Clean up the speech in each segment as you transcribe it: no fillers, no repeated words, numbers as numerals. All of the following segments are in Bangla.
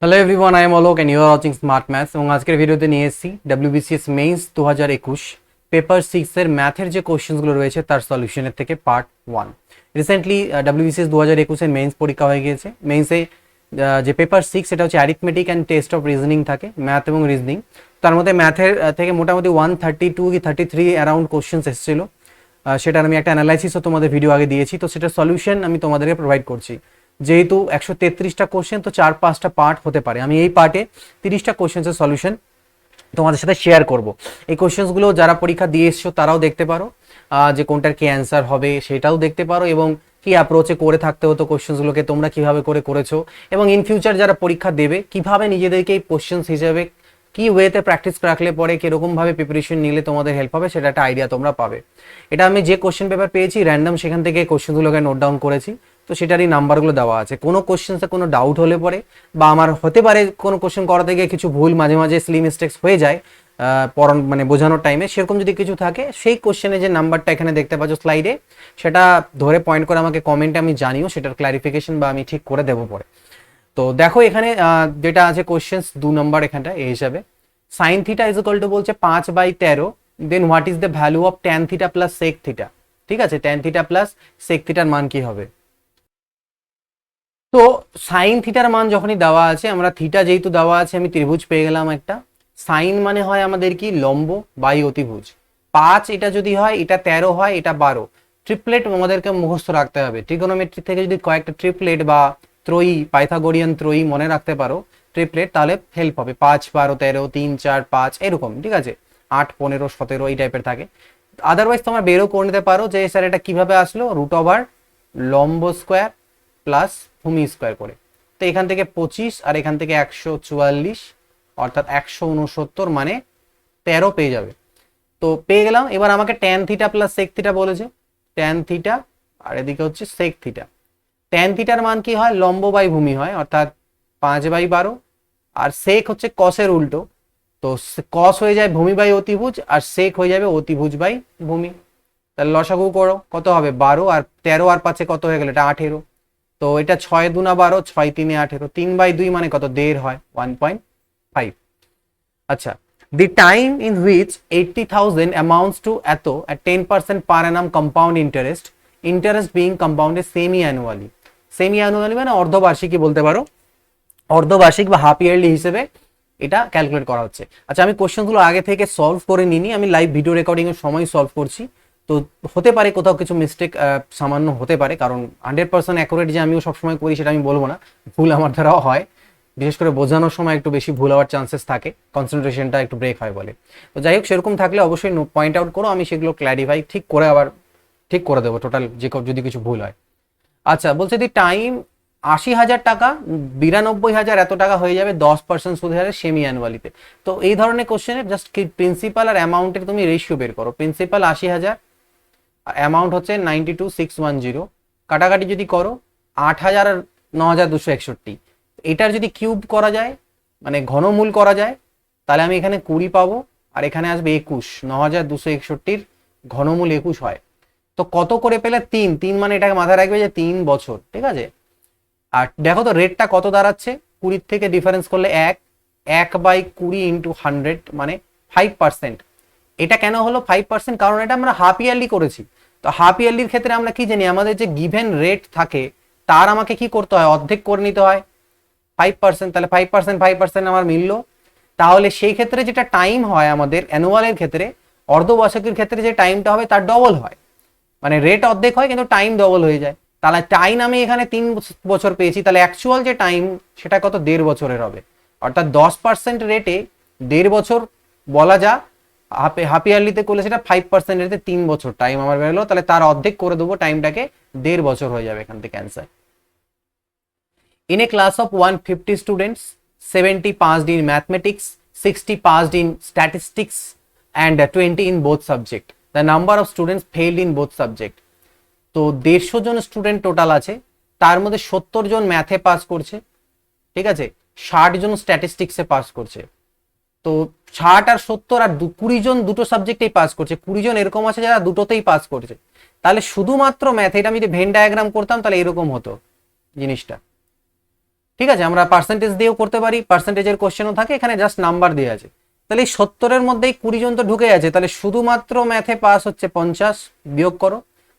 Hello everyone, I am Alok and you are watching smart maths. এবং আজকের ভিডিওতে নিয়ে এসেছি ডব্লিউবিসিএস মেইন্স 2021 পেপার 6 এর ম্যাথের যে কোশ্চেন্সগুলো রয়েছে তার সলিউশনের থেকে পার্ট 1। রিসেন্টলি ডব্লিউবিসিএস 2021 এর মেইন্স পরীক্ষা হয়ে গিয়েছে। মেইন্সে যে পেপার 6 এটা হচ্ছে arithmetic and test of reasoning থাকে, ম্যাথ এবং রিজনিং। তার মধ্যে ম্যাথের থেকে মোটামুটি 132 কি 33 অ্যারাউন্ড কোশ্চেন্স এসেছিলো। সেটার আমি একটা অ্যানালাইসিসও তোমাদের ভিডিও আগে দিয়েছি, তো সেটার সলিউশন আমি তোমাদেরকে প্রোভাইড করছি। যেহেতু 133টা কোশ্চেন, তো 4-5টা পার্ট হতে পারে। আমি এই পার্টে 30টা কোশ্চেন্সের সলিউশন তোমাদের সাথে শেয়ার করব। এই কোশ্চেন্সগুলো যারা পরীক্ষা দিয়ে এসছো তারাও দেখতে পারো, যে কোনটার কি অ্যান্সার হবে সেটাও দেখতে পারো, এবং কি অ্যাপ্রোচে করে থাকতে হতো কোশ্চেন্সগুলোকে তোমরা কিভাবে করেছো, এবং ইন ফিউচার যারা পরীক্ষা দেবে কিভাবে নিজেদেরকে এই কোশ্চেন্স হিসেবে কি ওয়েতে প্র্যাকটিস রাখলে পরে কিরকমভাবে প্রিপারেশন নিলে তোমাদের হেল্প হবে সেটা একটা আইডিয়া তোমরা পাবে। এটা আমি যে কোশ্চেন পেপার পেয়েছি র্যান্ডম, সেখান থেকে কোশ্চেনগুলোকে নোট ডাউন করেছি, তো সেটারই নাম্বারগুলো দেওয়া আছে। কোনো কোশ্চেন্সে কোনো ডাউট হলে পরে, বা আমার হতে পারে কোনো কোশ্চেন করাতে গিয়ে কিছু ভুল মাঝে মাঝে সিলি মিস্টেক্স হয়ে যায় মানে বোঝানোর টাইমে, সেরকম যদি কিছু থাকে সেই কোশ্চেনে যে নাম্বারটা এখানে দেখতে পাচ্ছ স্লাইডে, সেটা ধরে পয়েন্ট করে আমাকে কমেন্টে আমি জানিও, সেটার ক্ল্যারিফিকেশন বা আমি ঠিক করে দেবো পরে। তো দেখো এখানে যেটা আছে কোশ্চেন্স 2 নম্বর এখানটা এই হিসাবে, sine theta is equal to বলছে 5/13, then what is the value of tan theta plus sec theta. ঠিক আছে, ট্যান থিটা প্লাস সেক থিটার মান কি হবে? তো সাইন থিটার মান যখনই দেওয়া আছে, আমরা থিটা যেহেতু দেওয়া আছে, আমি ত্রিভুজ পেয়ে গেলাম একটা। সাইন মানে হয় আমাদের কি লম্ব বাই অতিভুজ। 5 এটা যদি হয়, এটা 13 হয়, এটা 12। ট্রিপলেট আমাদেরকে মুখস্থ রাখতে হবে। ট্রিগোনোমেট্রি থেকে যদি কয়েকটা ট্রিপলেট বা ত্রয়ী, পাইথাগোরিয়ান ত্রয়ী মনে রাখতে পারো ট্রিপলেট, তাহলে হেল্প হবে। 5, 12, 13, 3, 4, 5 এরকম, ঠিক আছে। 8, 15, 17 এই টাইপের থাকে। আদারওয়াইজ তোমরা বেরও করে নিতে পারো যে স্যার এটা কিভাবে আসলো, রুট ওভার লম্ব স্কোয়ার প্লাস ভূমি স্কোয়ার করে। তো এখান থেকে 25 আর এখান থেকে 144, অর্থাৎ 169 মানে 13 পেয়ে যাবে। তো পেয়ে গেলাম। এবার আমাকে tan theta plus sec theta বলেছে, ট্যান থিটা আর এদিকে হচ্ছে সেক থিটা। ট্যান থিটার মান কি হয়, লম্ব বাই ভূমি হয়, অর্থাৎ 5/12। আর সেক হচ্ছে কসের উল্টো, তো কস হয়ে যায় ভূমি বাই অতিভুজ, আর সেক হয়ে যাবে অতিভুজ বাই ভূমি। তাহলে লসাগু করো, কত হবে 12, আর 13 আর 5 কত হয়ে গেল, এটা 18। তো এটা 6 দুনা 12, 6 3 18, 3/2 মানে কত, 1.5 হয়, 1.5। আচ্ছা, the time in which 80,000 amounts to এত at 10% per annum compound interest, interest being compounded semi-annually। semi-annually মানে অর্ধবার্ষিকী বলতে পারো, অর্ধবার্ষিক বা হাফ ইয়ারলি হিসেবে এটা ক্যালকুলেট করা হচ্ছে। আচ্ছা, আমি কোশ্চেনগুলো আগে থেকে সলভ করে নিইনি, আমি লাইভ ভিডিও রেকর্ডিং এর সময় সলভ করছি। তো হতে পারে কোথাও কিছু মিস্টেক সামান্য হতে পারে, কারণ 100% অ্যাকুরেট যে আমিও সবসময় করি সেটা আমি বলবো না, ভুল আমার দ্বারাও হয়। বিশেষ করে বোঝানোর সময় একটু বেশি ভুল হওয়ার চান্সেস থাকে, কনসেন্ট্রেশনটা একটু ব্রেক হয় বলে। তো যাই হোক, সেরকম থাকলে অবশ্যই পয়েন্ট আউট করো, আমি সেগুলো ক্ল্যারিফাই ঠিক করে আবার ঠিক করে দেবো টোটাল, যে যদি কিছু ভুল হয়। আচ্ছা, বলছে দি টাইম 80,000 টাকা, 92,000 এত টাকা হয়ে যাবে 10% সুদের হারে সেমি অ্যানুয়ালিতে। তো এই ধরনের কোশ্চেনে জাস্ট প্রিন্সিপাল আর অ্যামাউন্টের তুমি রেশিও বের করো। প্রিন্সিপাল 80,000, অ্যামাউন্ট হচ্ছে 92,610, কাটাকাটি যদি করো 8,000 আর 9,261। এটার যদি কিউব করা যায়, মানে ঘনমূল করা যায়, তাহলে আমি এখানে 20 পাবো, আর এখানে আসবে 21। 9,261 ঘনমূল 21 হয়। তো কত করে পেলে, 3 মানে এটাকে মাথায় রাখবে যে 3 বছর, ঠিক আছে। আর দেখো তো রেটটা কত দাঁড়াচ্ছে, 20 থেকে ডিফারেন্স করলে 1/20 ইন্টু 100 মানে 5%। এটা কেন হলো 5%, কারণ এটা আমরা হাফ ইয়ারলি করেছি। তো হাফ ইয়ারলির ক্ষেত্রে আমরা কি জানি, আমাদের যে গিভেন রেট থাকে তার আমাকে কি করতে হয়, অর্ধেক করে নিতে হয় 5%। তাহলে 5% আমার মিললো। তাহলে সেই ক্ষেত্রে যেটা টাইম হয় আমাদের অ্যানুয়ালের ক্ষেত্রে, অর্ধবার্ষিকীর ক্ষেত্রে যে টাইমটা হবে তার ডবল হয়। মানে রেট অর্ধেক হয় কিন্তু টাইম ডবল হয়ে যায়। তাহলে টাইম আমি এখানে 3 বছর পেয়েছি, তাহলে অ্যাকচুয়াল যে টাইম সেটা কত, 1.5 বছরের হবে। অর্থাৎ 10% রেটে 1.5 বছর বলা যা, হাফ ইয়ারলিতে করলে সেটা 5% রেটে 3 বছর টাইম আমার বেরোলো। তাহলে তার অর্ধেক করে দেবো টাইমটাকে, 1.5 বছর হয়ে যাবে এখান থেকে answer. In a class of 150 students, 70 passed in mathematics, 60 passed in statistics, and 20 in both subject. The number of students failed in both subject. তো 150 জন স্টুডেন্ট টোটাল আছে, তার মধ্যে 70 জন ম্যাথে পাস করছে, ঠিক আছে, 60 জন স্ট্যাটিস্টিক্সে পাস করছে। তো 60 আর 70 আর 20 জন দুটো সাবজেক্টেই পাস করছে, 20 জন এরকম আছে যারা দুটোতেই পাস করছে। তাহলে শুধুমাত্র ম্যাথ, এটা আমি যদি ভেন ডায়াগ্রাম করতাম তাহলে এরকম হতো জিনিসটা। ঠিক আছে, আমরা পার্সেন্টেজ দিয়েও করতে পারি, পার্সেন্টেজের কোশ্চেনও থাকে, এখানে জাস্ট নাম্বার দেওয়া আছে। তাহলে এই 70-এর মধ্যেই 20 জন তো ঢুকে আছে, তাহলে শুধুমাত্র ম্যাথে পাস হচ্ছে 50, বিয়োগ করো,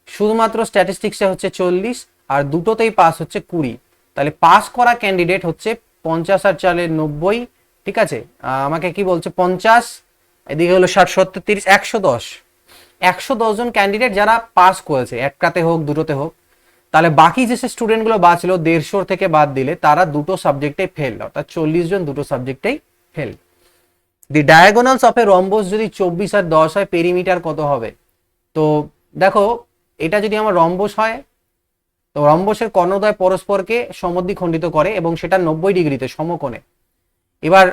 শুধুমাত্র স্ট্যাটিস্টিক্সে হচ্ছে 40, আর দুটোতেই পাস হচ্ছে 20। তাহলে পাস করা ক্যান্ডিডেট হচ্ছে 50 আর 4 90, ঠিক আছে। আমাকে কি বলছে 50, এদিকে হলো 60 70 30 110 জন ক্যান্ডিডেট যারা পাস করেছে, একটাতে হোক দুটোতে হোক। তাহলে বাকি যে স্টুডেন্টগুলো বাঁচলো 150 থেকে বাদ দিলে, তারা দুটো সাবজেক্টে ফেল, অর্থাৎ 40 জন দুটো সাবজেক্টেই fail. The diagonals of a rhombus যদি 24 আর 10 হয়, পেরিমিটার কত হবে? তো দেখো, এটা যদি আমার রম্বস হয়, তো রম্বসের কর্ণদ্বয় পরস্পরকে সমদ্বিখণ্ডিত করে এবং সেটা 90 ডিগ্রিতে সমকোণে। এবার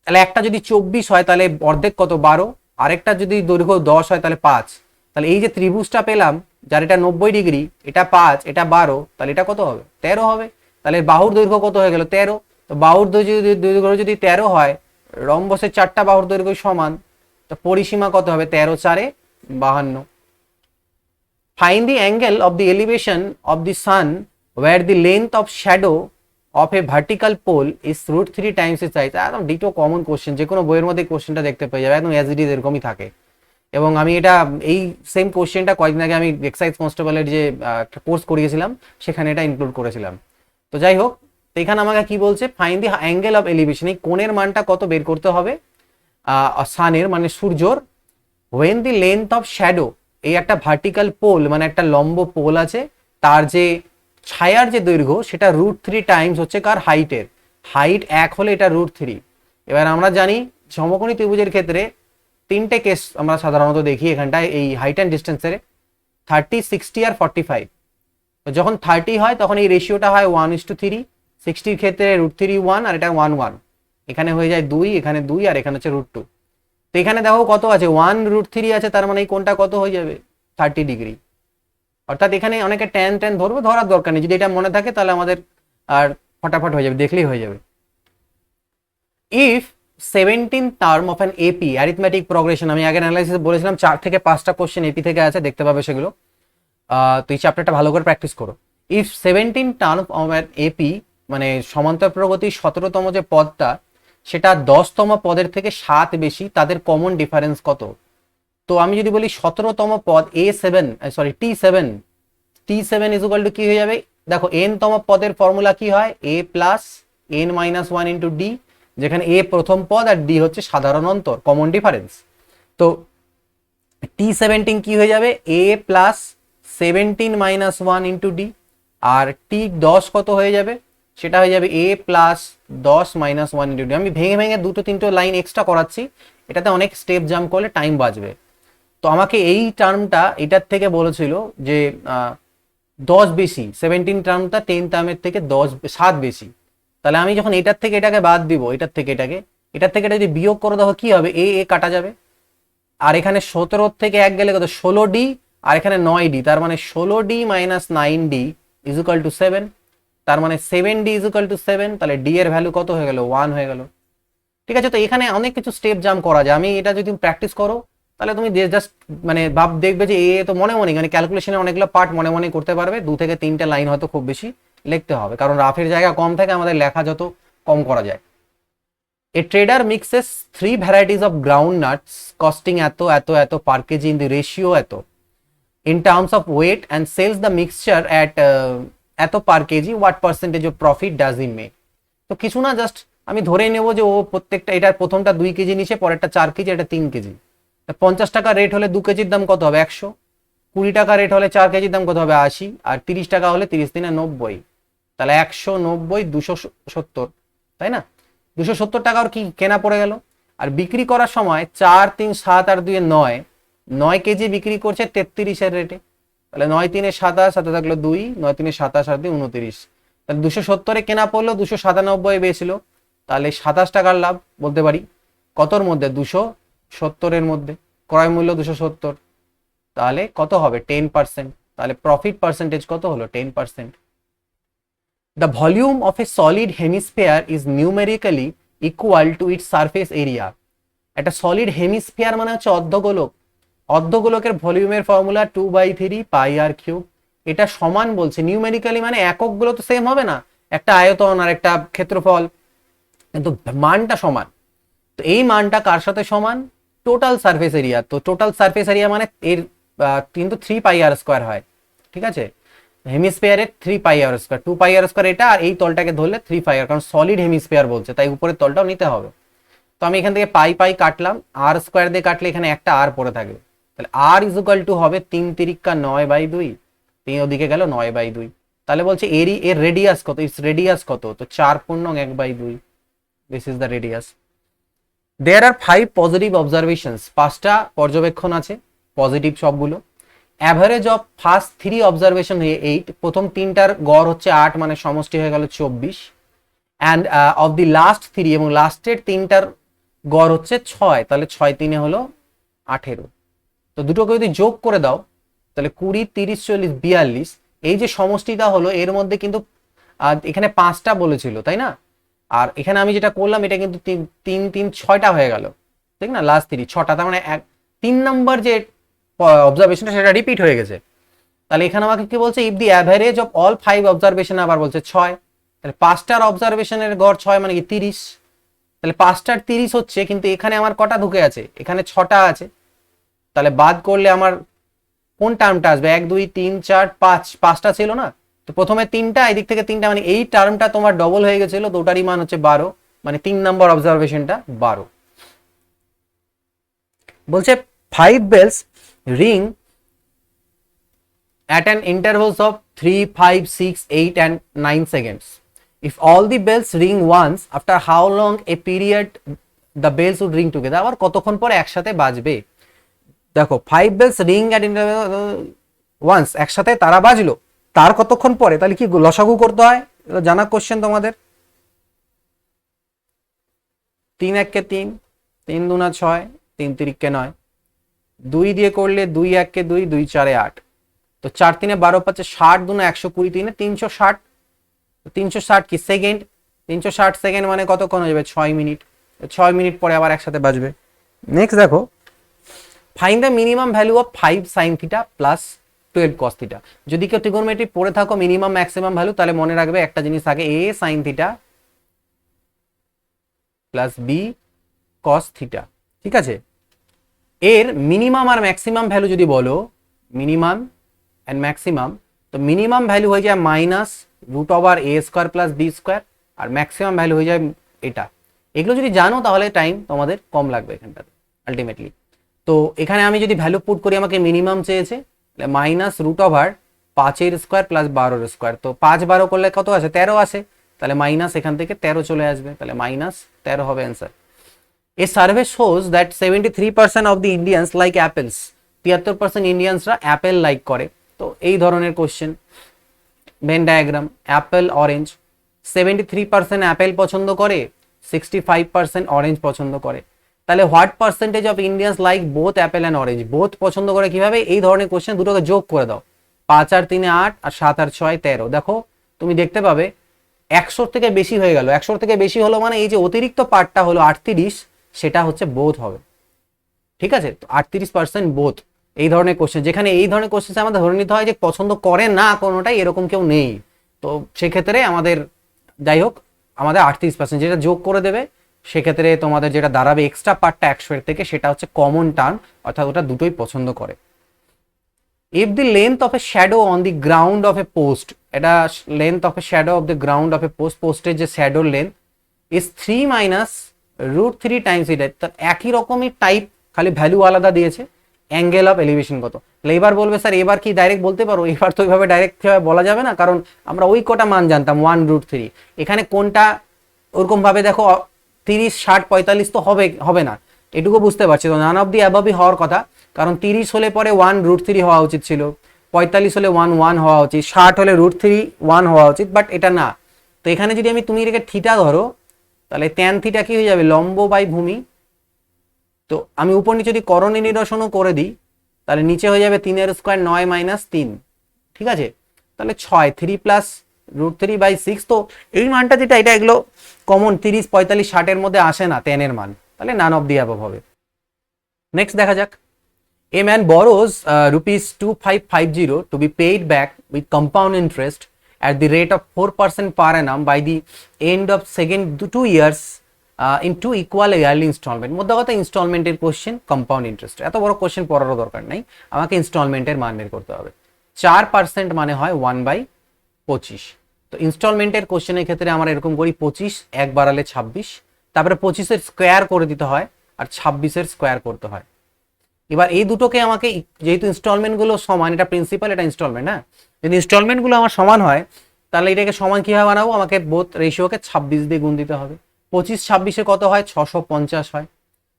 তাহলে একটা যদি 24 হয় তাহলে অর্ধেক কত? 12। আরেকটা যদি দৈর্ঘ্য 10 হয় তাহলে 5। তাহলে এই যে ত্রিভুজটা পেলাম, যার এটা 90 ডিগ্রি, এটা 5, এটা 12, তাহলে এটা কত হবে? 13 হবে। তাহলে বাহুর দৈর্ঘ্য কত হয়ে গেল? 13। তো বাহুর দৈর্ঘ্য যদি 13 হয়, রম্বসের 4টা বাহুর দৈর্ঘ্য সমান, তো পরিসীমা কত হবে? 13 4 52। Find the angle of the elevation of the sun where the length of shadow of a vertical pole is √3 times its height। একদম ডিটো কমন কোশ্চেন, যে কোনো বইয়ের মধ্যে কোশ্চেনটা দেখতে পেয়ে যাবে, একদম অ্যাজ ইট ইজ এরকমই থাকে। এবং আমি এটা এই সেম কোশ্চেনটা কয়েকদিন আগে আমি এক্সাইজ কনস্টেবলের যে একটা কোর্স করিয়েছিলাম, সেখানে এটা ইনক্লুড করেছিলাম। তো যাই হোক, তো এখানে আমাকে কি বলছে? Find the angle of elevation, এই কোণের মানটা কত বের করতে হবে সানের, মানে সূর্যর। When the length of shadow, এই একটা ভার্টিক্যাল পোল মানে একটা লম্ব পোল আছে, তার যে ছায়ার যে দৈর্ঘ্য সেটা √3 টাইমস হচ্ছে কার? হাইটের। হাইট 1 হলে এটা √3। এবার আমরা জানি সমকোণী ত্রিভুজের ক্ষেত্রে 3টে কেস আমরা সাধারণত দেখি এখানটায় এই হাইট অ্যান্ড ডিস্টেন্সের, 30 60 আর 45। তো যখন 30 হয় তখন এই রেশিওটা হয় 1:3, 60-র ক্ষেত্রে √3 1 আর এটা 1 1, এখানে হয়ে যায় 2, এখানে 2 আর এখানে হচ্ছে √2। তো এখানে দেখো কত আছে? 1√3 আছে, তার মানে এই কোণটা কত হয়ে যাবে? 30 ডিগ্রি। অর্থাৎ এখানে অনেকে ট্যান ধরবে, ধরার দরকার নেই, যদি এটা মনে থাকে তাহলে আমাদের আর ফটাফট হয়ে যাবে, দেখলেই হয়ে যাবে। If 17th term of an AP arithmetic progression, আমি আগে অ্যানালাইসিস বলেছিলাম 4 থেকে 5টা কোশ্চেন এপি থেকে আছে, দেখতে পাবে সেগুলো। তো এই চ্যাপ্টারটা ভালো করে প্র্যাকটিস করো। If 17th term of an AP, মানে সমান্তর প্রগতির 17তম যে পদটা, সেটা 10তম পদের থেকে 7 বেশি, তাদের কমন ডিফারেন্স কত? তো আমি যদি বলি 17তম পদ T7 ইজ ইকুয়াল টু কি হয়ে যাবে? দেখো n-তম পদের ফর্মুলা কি হয়? a plus n-1 into D, যেখানে a প্রথম পদ আর d হচ্ছে সাধারণ অন্তর, কমন ডিফারেন্স। তো T17 কি হয়ে যাবে? a plus 17 - 1 into d. আর T10 কত হয়ে যাবে? সেটা হয়ে যাবে a প্লাস 10 - 1 ইন্টু ডি। আমি ভেঙে ভেঙে 2-3 লাইন এক্সট্রা করাচ্ছি, এটাতে অনেক স্টেপ জাম্প করলে টাইম বাঁচবে। তো আমাকে এই টার্মটা এটার থেকে বলেছিল যে 10 বেশি, 17 টার্মটা 10 টার্মের থেকে 7 বেশি। তাহলে আমি যখন এটার থেকে এটাকে বাদ দিব, এটার থেকে এটা যদি বিয়োগ করে দেখো কি হবে? এ কাটা যাবে, আর এখানে 17 থেকে 1 গেলে কত? 16d, আর এখানে 9d, তার মানে 16d - 9d is equal two 7। তার মানে 7d ইজ ইকুয়াল টু 7। তাহলে d এর ভ্যালু কত হয়ে গেল? 1 হয়ে গেল। ঠিক আছে, তো এখানে অনেক কিছু স্টেপ জাম্প করা যায়। আমি এটা যদি প্র্যাকটিস করো তাহলে তুমি জাস্ট মানে ভাব দেখবে যে এ তো মনে মানে ক্যালকুলেশনে অনেকগুলো পার্ট মনে করতে পারবে। 2 থেকে 3টে লাইন হয়তো খুব বেশি লিখতে হবে, কারণ রাফের জায়গা কম থাকে, আমাদের লেখা যত কম করা যায়। এ tedder mixes 3 varieties of ground nuts costing এত পার কেজি ইন দি রেশিও এত in terms of weight and sells the mixture at এত পার KG, what percentage of profit does he make? তো কিছু না, জাস্ট আমি ধরে নেব যে ও প্রত্যেকটা, এটার প্রথমটা 2 কেজি নিচ্ছে, পরেরটা 4 কেজি, এটা 3 কেজি। 50 টাকা রেট হলে 2 কেজির দাম কত হবে? 100। 20 টাকা রেট হলে 4 কেজির দাম কত হবে? 80। আর 30 টাকা হলে 30 × 90, তাহলে 190 270, তাই না? 270 টাকার কি কেনা পড়ে গেল। আর বিক্রি করার সময় 4 3 7 আর 2 9 কেজি বিক্রি করছে 33-এর রেটে। তাহলে 9 3 27, সাথে থাকলো 2, 9 3 27 আর 2 29। তাহলে 270-এ কেনা পড়লো, 297-এ বেছিল, তাহলে 27 টাকার লাভ বলতে পারি। কতর মধ্যে? 270-এর মধ্যে। ক্রয় মূল্য 270, তাহলে কত হবে? 10%। তাহলে প্রফিট পার্সেন্টেজ কত হলো? 10%। The volume of a solid hemisphere is numerically equal to its surface area। একটা সলিড হেমিস্ফিয়ার মানে হচ্ছে অর্ধগোলক, অর্ধগোলকের ভলিউমের ফর্মুলা 2/3 পাই আর কিউব। এটা সমান বলছে নিউমেরিক্যালি, মানে এককগুলো তো সেম হবে না, একটা আয়তন আর একটা ক্ষেত্রফল, কিন্তু মানটা সমান। তো এই মানটা কার সাথে সমান? Total surface area. তো টোটাল সারফেস এরিয়া মানে এর কিন্তু 3πr² হয়, ঠিক আছে? হেমিস্ফিয়ারের 3πr², 2πr² এটা, আর এই তলটাকে ধরলে 3πr, কারণ সলিড হেমিস্ফিয়ার বলছে তাই উপরের তলটাও নিতে হবে। তো আমি এখান থেকে পাই পাই কাটলাম, r² দিয়ে কাটলে এখানে একটা r পড়ে থাকবে, তাহলে r = হবে 3×9/2, 3 ওদিকে গেল 9/2। তাহলে বলছে এর রেডিয়াস কত? ইটস রেডিয়াস কত? তো 4×1/2, this is the radius. There are 5 positive observations, 5টা পর্যবেক্ষণ আছে পজিটিভ সবগুলো। অ্যাভারেজ অফ ফার্স্ট 3 অবজারভেশন 8, প্রথম 3টার গড় হচ্ছে 8, মানে সমষ্টি হয়ে গেল 24। অ্যান্ড অফ দি লাস্ট 3, এবং লাস্টের 3টার গড় হচ্ছে 6, তাহলে 6 3 হলো 18। তো দুটোকে যদি যোগ করে দাও তাহলে 20, 30, 40, 42, এই যে সমষ্টিটা হলো এর মধ্যে কিন্তু এখানে 5টা বলেছিল তাই না, আর এখানে আমি যেটা করলাম এটা কিন্তু 3 3 6টা হয়ে গেল, ঠিক না? লাস্ট 3 6টা, তার মানে 3 নম্বর যে অবজারভেশনটা সেটা রিপিট হয়ে গেছে। তাহলে এখানে আমাকে কি বলছে? If the average of all 5 observation, আবার বলছে 6, তাহলে 5টার অবজারভেশনের গড় 6 মানে কি 30, তাহলে 5টার 30 হচ্ছে, কিন্তু এখানে আমার কটা ঢুকে আছে? এখানে 6টা আছে, তাহলে বাদ করলে আমার কোন টার্মটা আসবে? 1 2 3 4 5, 5টা ছিল না? তো প্রথমে 3টা, এদিক থেকে 3টা, মানে এই টার্মটা তোমার ডবল হয়ে গেছিল, তো ওটারই মান হচ্ছে 12, মানে 3 নম্বর অবজারভেশনটা 12। বলছে 5 bells ring at an intervals of 3, 5, 6, 8 and 9 seconds. If all the bells ring once, after how long a period the bells would ring together? আবার কতক্ষণ পরে একসাথে বাজবে? দেখো 5 bells ring at interval once, একসাথে তারা বাজলো, তার কতক্ষণ পরে? তাহলে কি লসাগু করতে হয়? এটা জানা কোশ্চেন তোমাদের। 3 1 কে 3, 3 2 6, 3 3 কে 9, 2 দিয়ে করলে 2 1 কে 2, 2 4 8, তো 4 3 12 5 60, 2 120, 3 360, 360 কি সেকেন্ড? 360 সেকেন্ড মানে কতক্ষণ হয়ে যাবে? 6 মিনিট। 6 মিনিট পরে আবার একসাথে বাজবে। নেক্সট দেখো, find the minimum value of 5 sin θ plus 12 cos θ। যদি কেউ ট্রিগোনোমেট্রি পড়ে থাকো মিনিমাম ম্যাক্সিমাম ভ্যালু, তাহলে মনে রাখবে একটা জিনিস থাকে, a sin θ plus b cos θ, ঠিক আছে? এর মিনিমাম আর ম্যাক্সিমাম ভ্যালু যদি বলো, মিনিমাম অ্যান্ড ম্যাক্সিমাম, তো মিনিমাম ভ্যালু হয়ে যায় -√a² প্লাস b², আর ম্যাক্সিমাম ভ্যালু হয়ে যায় এটা। এগুলো যদি জানো তাহলে টাইম তোমাদের কম লাগবে এখানটাতে আলটিমেটলি। তো এখানে আমি যদি ভ্যালু পুট করি, আমাকে মিনিমাম চেয়েছে, -√5² প্লাস 12² তো 5 12 করলে কত আছে? 13 আসে, তাহলে মাইনাস এখান থেকে 13 চলে আসবে, তাহলে -13 হবে answer. A survey shows that 73% of the Indians like apples, 73% ইন্ডিয়ানসরা অ্যাপেল লাইক করে। তো এই ধরনের question, Venn diagram, apple orange, 73% apple পছন্দ করে, 65% অরেঞ্জ পছন্দ করে। তাহলে what percentage of Indians like both apple and orange? Both পছন্দ করে কিভাবে? এই ধরনের কোশ্চেন দুটোকে যোগ করে দাও, 5 আর 3 8, আর 7 আর 6 13। দেখো তুমি দেখতে পাবে 100 থেকে বেশি হয়ে গেল। 100 থেকে বেশি হলো মানে এই যে অতিরিক্ত পার্টটা হলো 38, সেটা হচ্ছে বোথ হবে, ঠিক আছে? তো 38% বোথ। এই ধরনের কোশ্চেন, যেখানে এই ধরনের কোশ্চেন আমাদের ধরে নিতে হয় যে পছন্দ করে না কোনোটাই, এরকম কেউ নেই। তো সেক্ষেত্রে আমাদের যাই হোক, আমাদের 38% যেটা যোগ করে দেবে, সেক্ষেত্রে তোমাদের যেটা দাঁড়াবে এক্সট্রা পার্টটা 100 এর থেকে, সেটা হচ্ছে কমন টার্ম, অর্থাৎ ওটা দুটোই পছন্দ করে। If the length of a shadow on the ground of a post, এটা length of a shadow of the ground of a post, পোস্টের যে শ্যাডোর লেন্থ ইজ 3 -√3 টাইমস এটা, তার একই রকমই টাইপ, খালি ভ্যালু আলাদা দিয়েছে। অ্যাঙ্গেল অফ এলিভেশন কত? এবার বলবে স্যার এবার কি ডাইরেক্ট বলতে পারো? এবার তো ওইভাবে ডাইরেক্ট বলা যাবে না, কারণ আমরা ওই কটা মান জানতাম 1√3। এখানে কোনটা ওরকম ভাবে দেখো 30 60 45 তো হবে না, এটুকু বুঝতে পারছি। তো নান অফ দি অ্যাবভই হওয়ার কথা, কারণ 30 হলে পরে 1√3 হওয়া উচিত ছিল, 45 হলে 1 হওয়া উচিত, 60 হলে √3 1 হওয়া উচিত, বাট এটা না। তো এখানে যদি তুমি এটাকে থিটা ধরো, তাহলে tan θ কি হয়ে যাবে? লম্ব বাই ভূমি। তো আমি উপর নিচে যদি করণী নিরসনও করে দিই, তাহলে নিচে হয়ে যাবে 3 এর স্কয়ার 9 - 3, ঠিক আছে? তাহলে 6 3 প্লাস √3/6। তো এই মানটা যেটা, এটা এগুলো কমন 30 45 60 এর মধ্যে আসে না tan এর মান, তাহলে নান অফ দি অ্যাবভ হবে। নেক্সট দেখা যাক, a man borrows rupees 2550 to be paid back with compound interest at the rate of 4% per annum by the end of second 2 years in 2 equal yearly installment। মধ্যে কথা ইনস্টলমেন্টের কোশ্চেন, কম্পাউন্ড ইন্টারেস্ট, এত বড় কোশ্চেন পড়ারও দরকার নাই, আমাকে ইনস্টলমেন্টের মান বের করতে হবে। 4% মানে হয় 1/25। তো ইনস্টলমেন্টের কোশ্চেনের ক্ষেত্রে আমরা এরকম করি 25 এক বাড়ালে 26, তারপরে 25-এর স্কোয়ার করে দিতে হয় আর 26-এর স্কোয়ার করতে হয়। এবার এই দুটোকে আমাকে, যেহেতু ইনস্টলমেন্টগুলো সমান, এটা প্রিন্সিপাল এটা ইনস্টলমেন্ট, হ্যাঁ, যদি ইনস্টলমেন্টগুলো আমার সমান হয় তাহলে এটাকে সমান কীভাবে বানাবো, আমাকে বোথ রেশিওকে 26 দিয়ে গুণ দিতে হবে। 25 26-এ কত হয়, 650 হয়,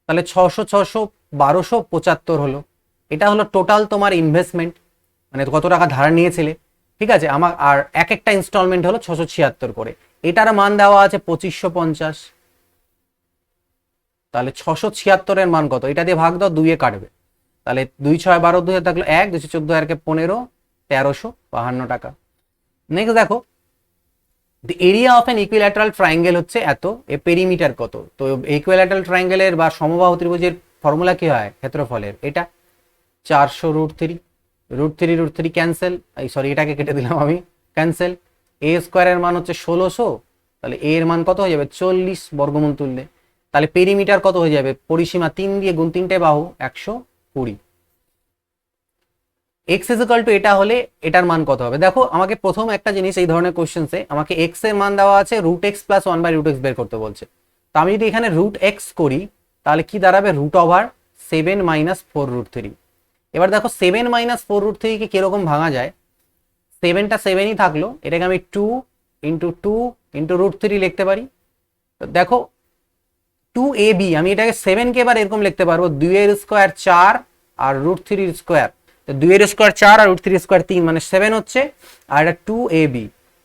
তাহলে 600 600 1275 হলো। এটা হলো টোটাল তোমার ইনভেস্টমেন্ট, মানে কত টাকা ধার নিয়েছিলে, ঠিক আছে। আমার আর এক একটা ইনস্টলমেন্ট হলো 676 করে, এটার মান দেওয়া আছে 2550। তাহলে 676-এর মান কত, এটা দিয়ে ভাগ দাও, 2-এ কাটবে, তাহলে 2 6 12 2 থাকলো 1, 214 আর 15 1352 টাকা। নেক্সট দেখো, দি area of an equilateral triangle হচ্ছে এত, এ পেরিমিটার কত। তো ইকুইল্যাটারাল ট্রায়াঙ্গেলের বা সমবাহু ত্রিভুজের ফর্মুলা কি হয় ক্ষেত্রফলের, এটা 400√3, √3 ক্যান্সেল, এই সরি এটাকে কেটে দিলাম আমি, ক্যান্সেল। এ স্কোয়ারের মান হচ্ছে 1600, তাহলে এর মান কত হয়ে যাবে 40 বর্গমূল তুললে, তাহলে পেরিমিটার কত হয়ে যাবে, পরিসীমা 3 দিয়ে গুণ 3টে বাহু 120। এক্স ইজ ইকুয়াল টু এটা হলে এটার মান কত হবে। দেখো আমাকে প্রথম একটা জিনিস, এই ধরনের কোশ্চেন্সে আমাকে এক্স এর মান দেওয়া আছে √x + 1/√x বের করতে বলছে। তো আমি যদি এখানে √x করি তাহলে কি দাঁড়াবে, √7 - 4√3। এবার দেখো 7 - 4√3 কে কিরকম ভাঙা যায়, 7টা 7ই থাকলো, এটাকে আমি 2 × 2 × √3 লিখতে পারি। তো দেখো 2ab, আমি এটাকে 7কে এবার এরকম লিখতে পারবো, 2 এর স্কোয়ার 4 আর √3 এর স্কোয়ার, 2 এর স্কোয়ার 4 আর √3 স্কোয়ার 3 মানে 7 হচ্ছে, আর এটা 2ab,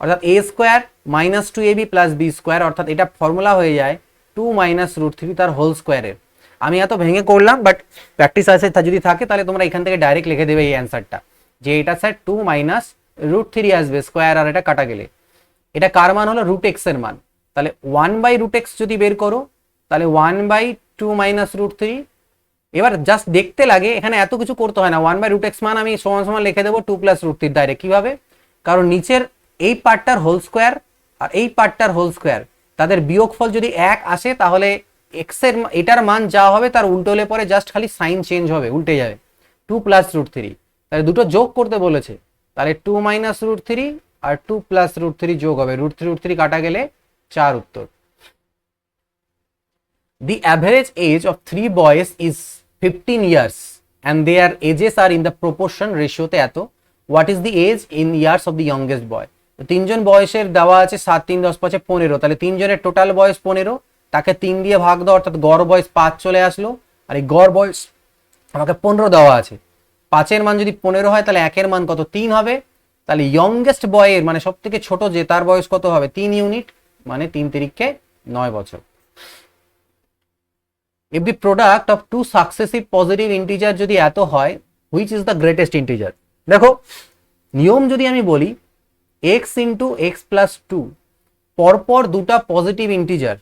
অর্থাৎ a square - 2ab + b square, অর্থাৎ এটা ফর্মুলা হয়ে যায় 2 - √3 তার হোল স্কোয়ারের। আমি এত ভেঙে করলাম, বাট প্র্যাকটিস আছে যদি থাকে তাহলে তোমরা এখান থেকে ডাইরেক্ট লিখে দেবে এই অ্যান্সারটা, যে এটা স্যার 2 - √3 আসবে স্কোয়ার, আর এটা কাটা গেলে এটা কার মান হলো, √x এর মান। তাহলে 1/√x যদি বের করো তাহলে 1/2 - √3। এবার জাস্ট দেখতে লাগে, এখানে এত কিছু করতে হয় না, 1/√x মান আমি সমান সমান লিখে দেবো 2 + √3 ডাইরেক্ট। কিভাবে, কারণ নিচের এই পার্টটার হোল স্কোয়ার আর এই পার্টটার হোল স্কোয়ার, তাদের বিয়োগফল যদি 1 আসে তাহলে এক্স এর এটার মান যা হবে তার উল্টো হলে পরে জাস্ট খালি সাইন চেঞ্জ হবে, উল্টে যাবে, 2 + √3। তাহলে দুটো যোগ করতে বলেছে, তাহলে 2 - √3 আর 2 + √3 যোগ হবে, √3 কাটা গেলে 4 উত্তর। The average age of 3 boys is 15 years and their ages are in the proportion ratio তে এত। What is the age in years of the youngest boy? তো তিনজন বয়সের দেওয়া আছে 7 3 10 5 15, তাহলে তিনজনের টোটাল বয়স 15, তাকে 3 দিয়ে ভাগ দাও, অর্থাৎ গড় বয়স 5 চলে আসলো, আর এই গড় বয়স আমাকে 15 দেওয়া আছে। 5-এর মান যদি 15 হয় তাহলে 1-এর মান কত, 3 হবে, তাহলে ইয়ংগেস্ট বয়ের মানে সব থেকে ছোট যে তার বয়স কত হবে, 3 ইউনিট, মানে 3 তিরিকে 9 বছর। If the product of two successive positive integer যদি এত হয়, which is the greatest integer? দেখো নিয়ম যদি আমি বলি, x × x + 2, পরপর দুটো পজিটিভ ইন্টিজার,